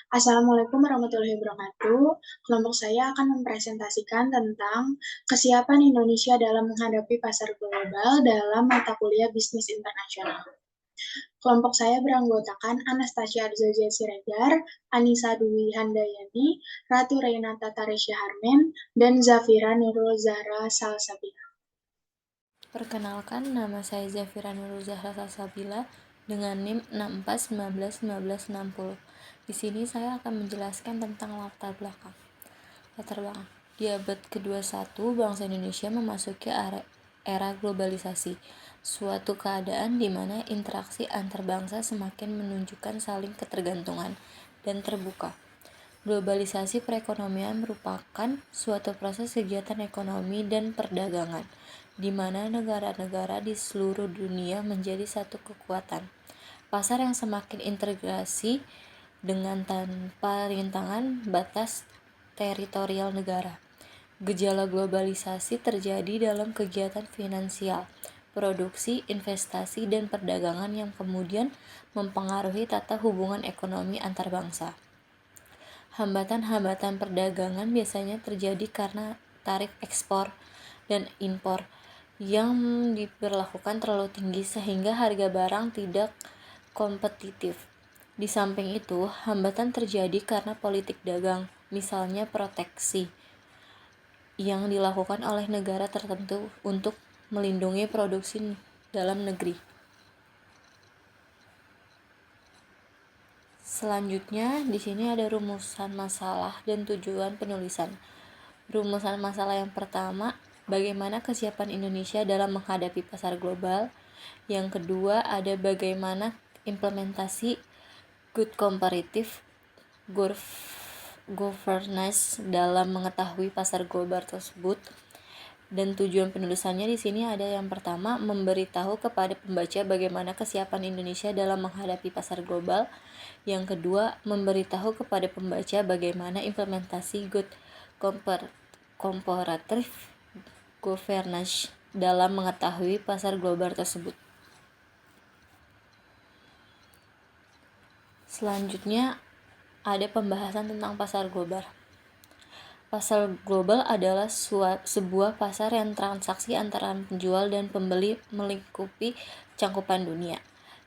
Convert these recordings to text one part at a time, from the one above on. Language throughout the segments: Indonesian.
Assalamualaikum warahmatullahi wabarakatuh. Kelompok saya akan mempresentasikan tentang kesiapan Indonesia dalam menghadapi pasar global dalam mata kuliah bisnis internasional. Kelompok saya beranggotakan Anastasia Arzaja Siregar, Anissa Dwi Handayani, Ratu Renata Taresya Harmen, dan Zafira Nurul Zahra Salsabila. Perkenalkan, nama saya Zafira Nurul Zahra Salsabila dengan NIM 64191960. Di sini saya akan menjelaskan tentang latar belakang. Di abad ke-21, bangsa Indonesia memasuki era globalisasi, suatu keadaan di mana interaksi antar bangsa semakin menunjukkan saling ketergantungan dan terbuka. Globalisasi perekonomian merupakan suatu proses kegiatan ekonomi dan perdagangan, di mana negara-negara di seluruh dunia menjadi satu kekuatan. Pasar yang semakin integrasi dengan tanpa rintangan batas teritorial negara. Gejala globalisasi terjadi dalam kegiatan finansial, produksi, investasi, dan perdagangan yang kemudian mempengaruhi tata hubungan ekonomi antar bangsa. Hambatan-hambatan perdagangan biasanya terjadi karena tarif ekspor dan impor yang diberlakukan terlalu tinggi sehingga harga barang tidak kompetitif. Di samping itu, hambatan terjadi karena politik dagang, misalnya proteksi, yang dilakukan oleh negara tertentu untuk melindungi produksi dalam negeri. Selanjutnya, di sini ada rumusan masalah dan tujuan penulisan. Rumusan masalah yang pertama, bagaimana kesiapan Indonesia dalam menghadapi pasar global. Yang kedua, ada bagaimana implementasi good comparative governance dalam mengetahui pasar global tersebut. Dan tujuan penulisannya di sini ada yang pertama, memberitahu kepada pembaca bagaimana kesiapan Indonesia dalam menghadapi pasar global. Yang kedua, memberitahu kepada pembaca bagaimana implementasi good comparative governance dalam mengetahui pasar global tersebut. Selanjutnya, ada pembahasan tentang pasar global. Pasar global adalah sebuah pasar yang transaksi antara penjual dan pembeli melingkupi cangkupan dunia,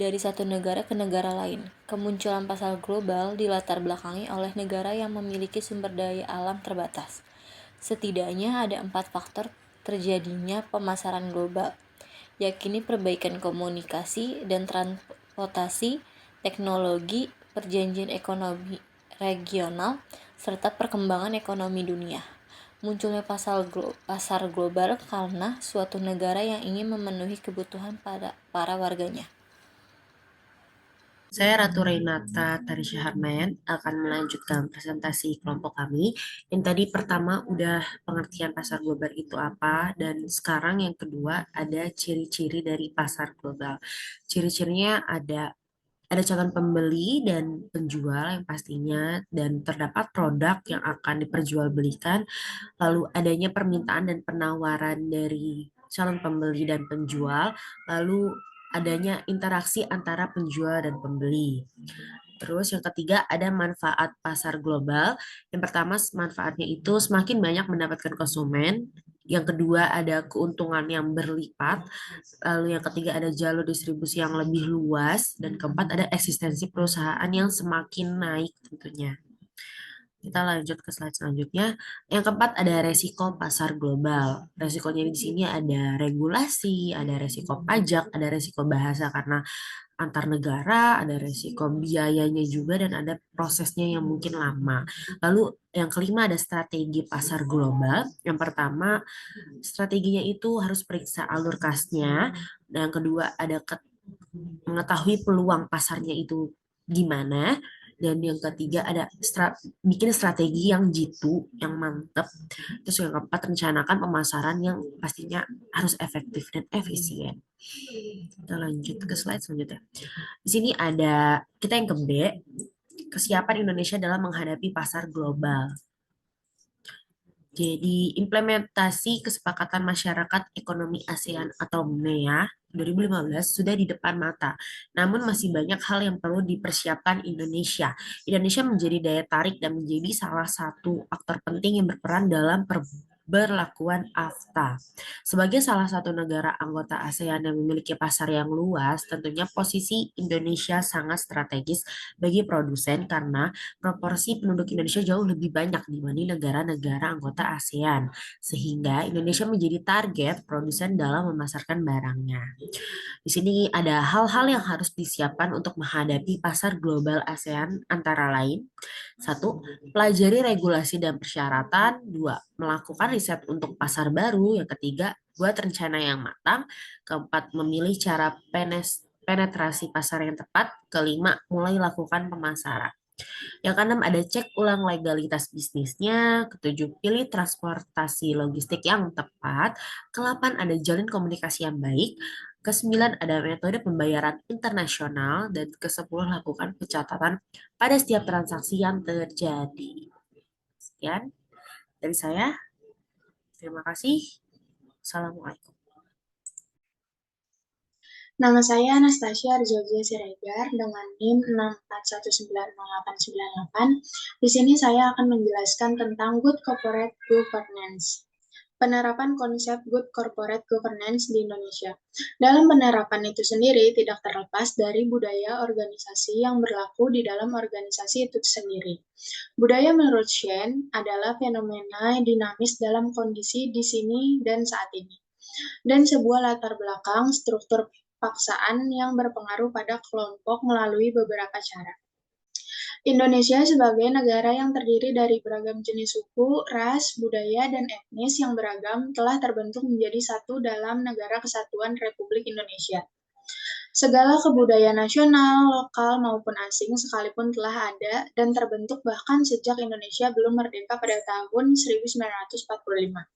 dari satu negara ke negara lain. Kemunculan pasar global dilatar belakangi oleh negara yang memiliki sumber daya alam terbatas. Setidaknya ada 4 faktor terjadinya pemasaran global, yakni perbaikan komunikasi dan transportasi, teknologi, perjanjian ekonomi regional, serta perkembangan ekonomi dunia. Munculnya pasar global karena suatu negara yang ingin memenuhi kebutuhan para warganya. Saya Ratu Renata Tarisya Harmen akan melanjutkan presentasi kelompok kami. Yang tadi pertama udah pengertian pasar global itu apa, dan sekarang yang kedua ada ciri-ciri dari pasar global. Ciri-cirinya ada calon pembeli dan penjual yang pastinya, dan terdapat produk yang akan diperjualbelikan, lalu adanya permintaan dan penawaran dari calon pembeli dan penjual, lalu adanya interaksi antara penjual dan pembeli. Terus yang ketiga ada manfaat pasar global. Yang pertama manfaatnya itu semakin banyak mendapatkan konsumen. Yang kedua ada keuntungan yang berlipat. Lalu yang ketiga ada jalur distribusi yang lebih luas. Dan keempat ada eksistensi perusahaan yang semakin naik tentunya. Kita lanjut ke slide selanjutnya. Yang keempat ada resiko pasar global. Resikonya di sini ada regulasi, ada resiko pajak, ada resiko bahasa karena antar negara, ada resiko biayanya juga, dan ada prosesnya yang mungkin lama. Lalu yang kelima ada strategi pasar global. Yang pertama, strateginya itu harus periksa alur kasnya. Dan yang kedua ada mengetahui peluang pasarnya itu gimana. Dan yang ketiga ada bikin strategi yang jitu, yang mantep. Terus yang keempat rencanakan pemasaran yang pastinya harus efektif dan efisien. Kita lanjut ke slide selanjutnya. Di sini ada kita yang ke B, kesiapan Indonesia dalam menghadapi pasar global. Jadi, implementasi Kesepakatan Masyarakat Ekonomi ASEAN atau MEA 2015 sudah di depan mata. Namun masih banyak hal yang perlu dipersiapkan Indonesia. Indonesia menjadi daya tarik dan menjadi salah satu aktor penting yang berperan dalam berlakuan AFTA. Sebagai salah satu negara anggota ASEAN yang memiliki pasar yang luas, tentunya posisi Indonesia sangat strategis bagi produsen karena proporsi penduduk Indonesia jauh lebih banyak dibanding negara-negara anggota ASEAN, sehingga Indonesia menjadi target produsen dalam memasarkan barangnya. Di sini ada hal-hal yang harus disiapkan untuk menghadapi pasar global ASEAN antara lain. Satu, pelajari regulasi dan persyaratan. Dua, melakukan riset untuk pasar baru. Yang ketiga, buat rencana yang matang. Keempat, memilih cara penetrasi pasar yang tepat. Kelima, mulai lakukan pemasaran. Yang keenam ada cek ulang legalitas bisnisnya. Ketujuh, pilih transportasi logistik yang tepat. Kedelapan ada jalin komunikasi yang baik. Kesembilan ada metode pembayaran internasional. Dan kesepuluh lakukan pencatatan pada setiap transaksi yang terjadi. Sekian dari saya. Terima kasih. Assalamualaikum. Nama saya Anastasia Arzogia Siregar dengan NIM 641908898. Di sini saya akan menjelaskan tentang Good Corporate Governance. Penerapan konsep Good Corporate Governance di Indonesia. Dalam penerapan itu sendiri tidak terlepas dari budaya organisasi yang berlaku di dalam organisasi itu sendiri. Budaya menurut Shen adalah fenomena dinamis dalam kondisi di sini dan saat ini, dan sebuah latar belakang struktur paksaan yang berpengaruh pada kelompok melalui beberapa cara. Indonesia sebagai negara yang terdiri dari beragam jenis suku, ras, budaya, dan etnis yang beragam telah terbentuk menjadi satu dalam Negara Kesatuan Republik Indonesia. Segala kebudayaan nasional, lokal, maupun asing sekalipun telah ada dan terbentuk bahkan sejak Indonesia belum merdeka pada tahun 1945.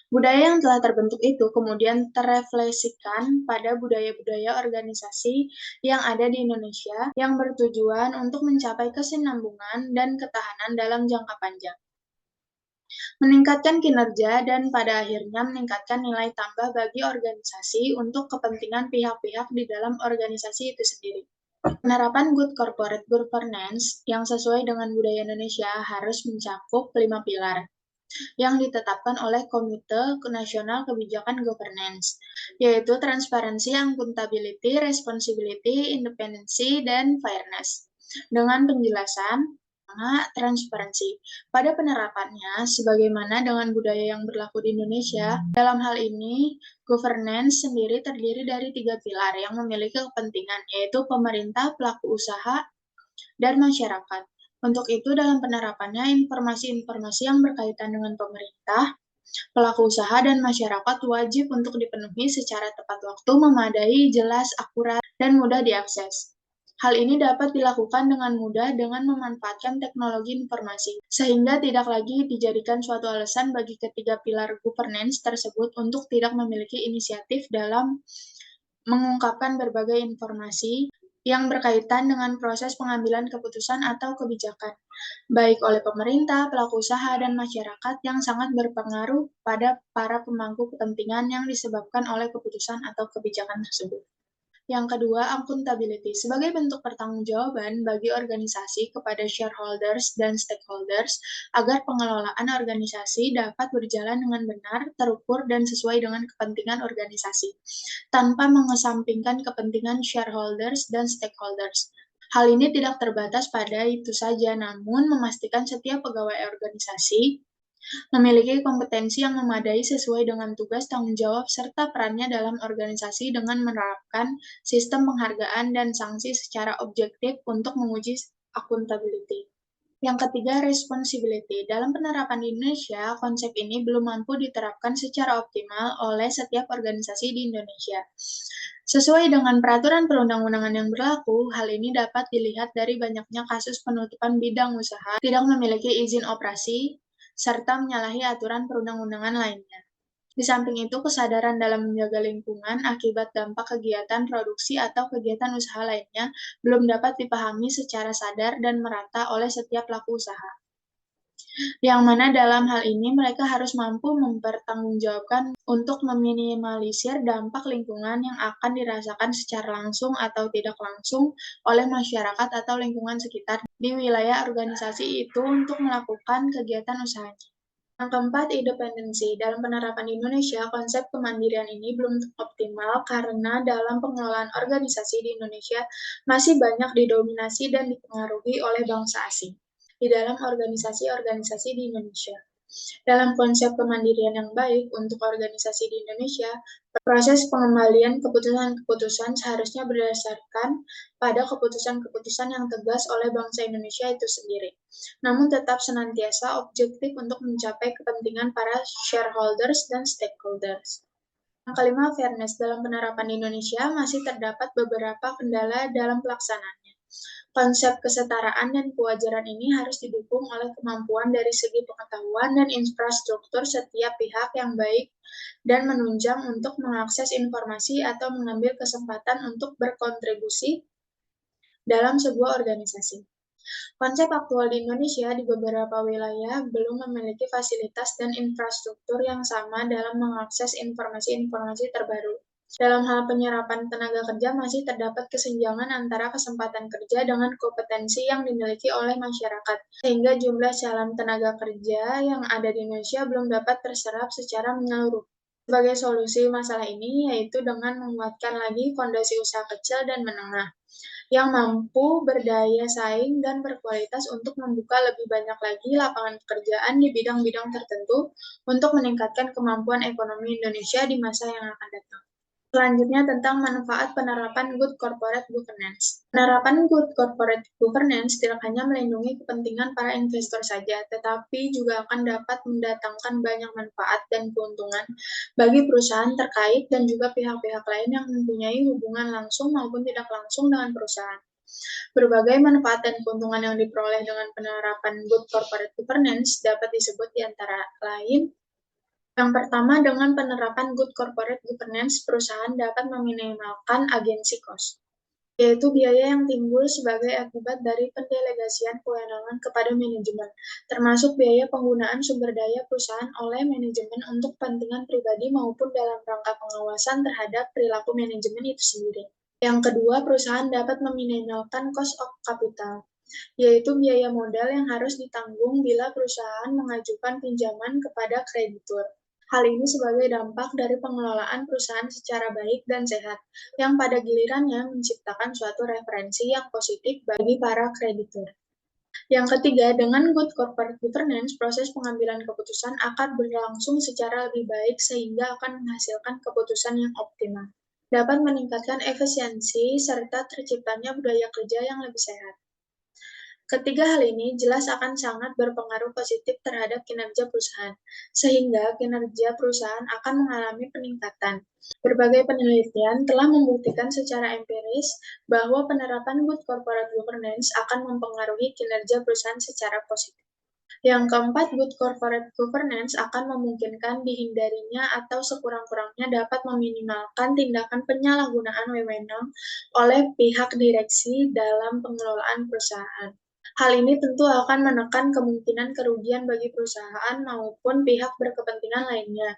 Budaya yang telah terbentuk itu kemudian terefleksikan pada budaya-budaya organisasi yang ada di Indonesia yang bertujuan untuk mencapai kesinambungan dan ketahanan dalam jangka panjang, meningkatkan kinerja, dan pada akhirnya meningkatkan nilai tambah bagi organisasi untuk kepentingan pihak-pihak di dalam organisasi itu sendiri. Penerapan Good Corporate Governance yang sesuai dengan budaya Indonesia harus mencakup 5 pilar yang ditetapkan oleh Komite Nasional Kebijakan Governance, yaitu transparansi, accountability, responsibility, independensi, dan fairness. Dengan penjelasan, transparansi. Pada penerapannya, sebagaimana dengan budaya yang berlaku di Indonesia, dalam hal ini, governance sendiri terdiri dari 3 pilar yang memiliki kepentingan, yaitu pemerintah, pelaku usaha, dan masyarakat. Untuk itu, dalam penerapannya, informasi-informasi yang berkaitan dengan pemerintah, pelaku usaha, dan masyarakat wajib untuk dipenuhi secara tepat waktu, memadai, jelas, akurat, dan mudah diakses. Hal ini dapat dilakukan dengan mudah dengan memanfaatkan teknologi informasi, sehingga tidak lagi dijadikan suatu alasan bagi ketiga pilar governance tersebut untuk tidak memiliki inisiatif dalam mengungkapkan berbagai informasi yang berkaitan dengan proses pengambilan keputusan atau kebijakan, baik oleh pemerintah, pelaku usaha, dan masyarakat yang sangat berpengaruh pada para pemangku kepentingan yang disebabkan oleh keputusan atau kebijakan tersebut. Yang kedua, accountability. Sebagai bentuk pertanggungjawaban bagi organisasi kepada shareholders dan stakeholders agar pengelolaan organisasi dapat berjalan dengan benar, terukur, dan sesuai dengan kepentingan organisasi, tanpa mengesampingkan kepentingan shareholders dan stakeholders. Hal ini tidak terbatas pada itu saja, namun memastikan setiap pegawai organisasi memiliki kompetensi yang memadai sesuai dengan tugas, tanggung jawab, serta perannya dalam organisasi dengan menerapkan sistem penghargaan dan sanksi secara objektif untuk menguji accountability. Yang ketiga, responsibility. Dalam penerapan di Indonesia, konsep ini belum mampu diterapkan secara optimal oleh setiap organisasi di Indonesia. Sesuai dengan peraturan perundang-undangan yang berlaku, hal ini dapat dilihat dari banyaknya kasus penutupan bidang usaha, tidak memiliki izin operasi, serta menyalahi aturan perundang-undangan lainnya. Di samping itu, kesadaran dalam menjaga lingkungan akibat dampak kegiatan produksi atau kegiatan usaha lainnya belum dapat dipahami secara sadar dan merata oleh setiap pelaku usaha. yang mana dalam hal ini mereka harus mampu mempertanggungjawabkan untuk meminimalisir dampak lingkungan yang akan dirasakan secara langsung atau tidak langsung oleh masyarakat atau lingkungan sekitar di wilayah organisasi itu untuk melakukan kegiatan usahanya. Yang keempat, independensi. Dalam penerapan di Indonesia, konsep kemandirian ini belum optimal karena dalam pengelolaan organisasi di Indonesia masih banyak didominasi dan dipengaruhi oleh bangsa asing di dalam organisasi-organisasi di Indonesia. Dalam konsep kemandirian yang baik untuk organisasi di Indonesia, proses pengembalian keputusan-keputusan seharusnya berdasarkan pada keputusan-keputusan yang tegas oleh bangsa Indonesia itu sendiri, namun tetap senantiasa objektif untuk mencapai kepentingan para shareholders dan stakeholders. Yang kelima, fairness. Dalam penerapan di Indonesia masih terdapat beberapa kendala dalam pelaksanaannya. Konsep kesetaraan dan kewajaran ini harus didukung oleh kemampuan dari segi pengetahuan dan infrastruktur setiap pihak yang baik dan menunjang untuk mengakses informasi atau mengambil kesempatan untuk berkontribusi dalam sebuah organisasi. Konsep aktual di Indonesia di beberapa wilayah belum memiliki fasilitas dan infrastruktur yang sama dalam mengakses informasi-informasi terbaru. Dalam hal penyerapan tenaga kerja masih terdapat kesenjangan antara kesempatan kerja dengan kompetensi yang dimiliki oleh masyarakat, sehingga jumlah calon tenaga kerja yang ada di Indonesia belum dapat terserap secara menyeluruh. Sebagai solusi masalah ini yaitu dengan menguatkan lagi fondasi usaha kecil dan menengah yang mampu berdaya saing dan berkualitas untuk membuka lebih banyak lagi lapangan pekerjaan di bidang-bidang tertentu untuk meningkatkan kemampuan ekonomi Indonesia di masa yang akan datang. Selanjutnya tentang manfaat penerapan Good Corporate Governance. Penerapan Good Corporate Governance tidak hanya melindungi kepentingan para investor saja, tetapi juga akan dapat mendatangkan banyak manfaat dan keuntungan bagi perusahaan terkait dan juga pihak-pihak lain yang mempunyai hubungan langsung maupun tidak langsung dengan perusahaan. Berbagai manfaat dan keuntungan yang diperoleh dengan penerapan Good Corporate Governance dapat disebut di antara lain. Yang pertama, dengan penerapan Good Corporate Governance, perusahaan dapat meminimalkan agency cost, yaitu biaya yang timbul sebagai akibat dari pendelegasian kewenangan kepada manajemen, termasuk biaya penggunaan sumber daya perusahaan oleh manajemen untuk kepentingan pribadi maupun dalam rangka pengawasan terhadap perilaku manajemen itu sendiri. Yang kedua, perusahaan dapat meminimalkan cost of capital, yaitu biaya modal yang harus ditanggung bila perusahaan mengajukan pinjaman kepada kreditur. Hal ini sebagai dampak dari pengelolaan perusahaan secara baik dan sehat, yang pada gilirannya menciptakan suatu referensi yang positif bagi para kreditur. Yang ketiga, dengan Good Corporate Governance, proses pengambilan keputusan akan berlangsung secara lebih baik sehingga akan menghasilkan keputusan yang optimal, dapat meningkatkan efisiensi, serta terciptanya budaya kerja yang lebih sehat. Ketiga hal ini jelas akan sangat berpengaruh positif terhadap kinerja perusahaan, sehingga kinerja perusahaan akan mengalami peningkatan. Berbagai penelitian telah membuktikan secara empiris bahwa penerapan Good Corporate Governance akan mempengaruhi kinerja perusahaan secara positif. Yang keempat, Good Corporate Governance akan memungkinkan dihindarinya atau sekurang-kurangnya dapat meminimalkan tindakan penyalahgunaan wewenang oleh pihak direksi dalam pengelolaan perusahaan. Hal ini tentu akan menekan kemungkinan kerugian bagi perusahaan maupun pihak berkepentingan lainnya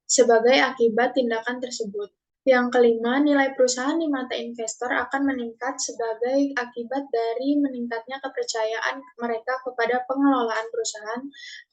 sebagai akibat tindakan tersebut. Yang kelima, nilai perusahaan di mata investor akan meningkat sebagai akibat dari meningkatnya kepercayaan mereka kepada pengelolaan perusahaan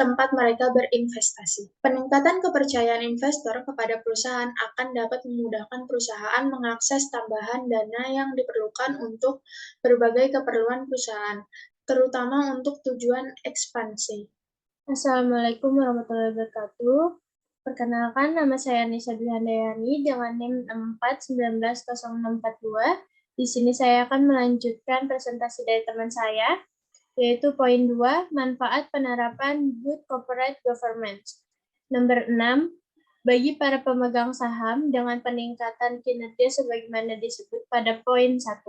tempat mereka berinvestasi. Peningkatan kepercayaan investor kepada perusahaan akan dapat memudahkan perusahaan mengakses tambahan dana yang diperlukan untuk berbagai keperluan perusahaan, terutama untuk tujuan ekspansi. Assalamualaikum warahmatullahi wabarakatuh. Perkenalkan, nama saya Nisa Dwihandayani dengan NIM 64190642. Di sini saya akan melanjutkan presentasi dari teman saya, yaitu poin 2, manfaat penerapan Good Corporate Governance. Nomor 6, bagi para pemegang saham dengan peningkatan kinerja sebagaimana disebut pada poin 1,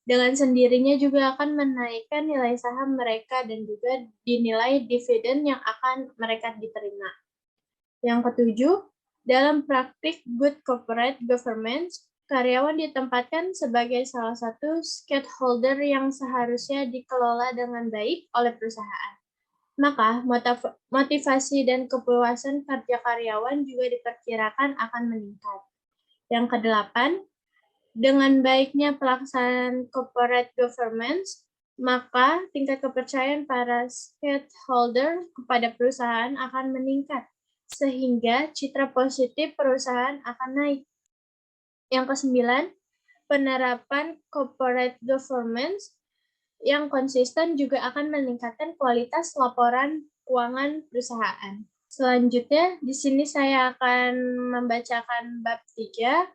dengan sendirinya juga akan menaikkan nilai saham mereka dan juga dinilai dividen yang akan mereka diterima. Yang ketujuh, dalam praktik Good Corporate Governance, karyawan ditempatkan sebagai salah satu stakeholder yang seharusnya dikelola dengan baik oleh perusahaan. maka motivasi dan kepuasan kerja karyawan juga diperkirakan akan meningkat. Yang kedelapan, dengan baiknya pelaksanaan corporate governance, maka tingkat kepercayaan para stakeholder kepada perusahaan akan meningkat, sehingga citra positif perusahaan akan naik. Yang kesembilan, penerapan corporate governance yang konsisten juga akan meningkatkan kualitas laporan keuangan perusahaan. Selanjutnya, di sini saya akan membacakan bab 3.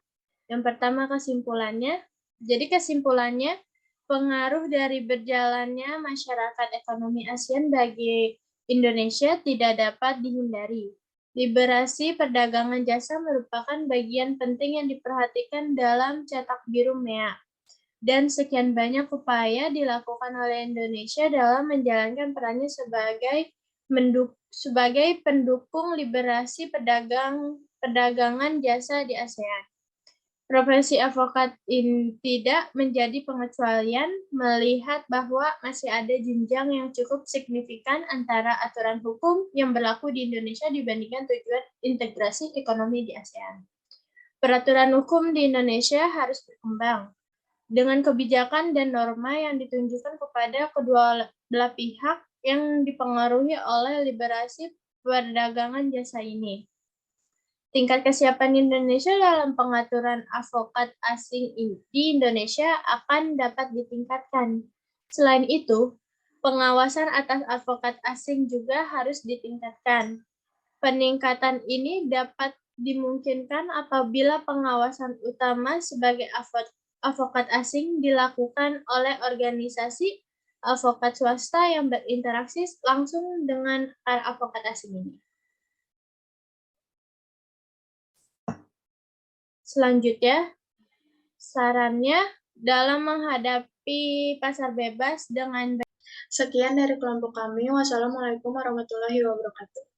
Yang pertama kesimpulannya. Jadi kesimpulannya, pengaruh dari berjalannya masyarakat ekonomi ASEAN bagi Indonesia tidak dapat dihindari. Liberasi perdagangan jasa merupakan bagian penting yang diperhatikan dalam cetak biru MEA. Dan sekian banyak upaya dilakukan oleh Indonesia dalam menjalankan perannya sebagai pendukung liberasi perdagangan jasa di ASEAN. Profesi advokat ini tidak menjadi pengecualian melihat bahwa masih ada jenjang yang cukup signifikan antara aturan hukum yang berlaku di Indonesia dibandingkan tujuan integrasi ekonomi di ASEAN. Peraturan hukum di Indonesia harus berkembang dengan kebijakan dan norma yang ditunjukkan kepada kedua belah pihak yang dipengaruhi oleh liberasi perdagangan jasa ini. Tingkat kesiapan Indonesia dalam pengaturan advokat asing di Indonesia akan dapat ditingkatkan. Selain itu, pengawasan atas advokat asing juga harus ditingkatkan. Peningkatan ini dapat dimungkinkan apabila pengawasan utama sebagai advokat asing dilakukan oleh organisasi advokat swasta yang berinteraksi langsung dengan para advokat asing ini. Selanjutnya, sarannya dalam menghadapi pasar bebas dengan Sekian dari kelompok kami. Wassalamualaikum warahmatullahi wabarakatuh.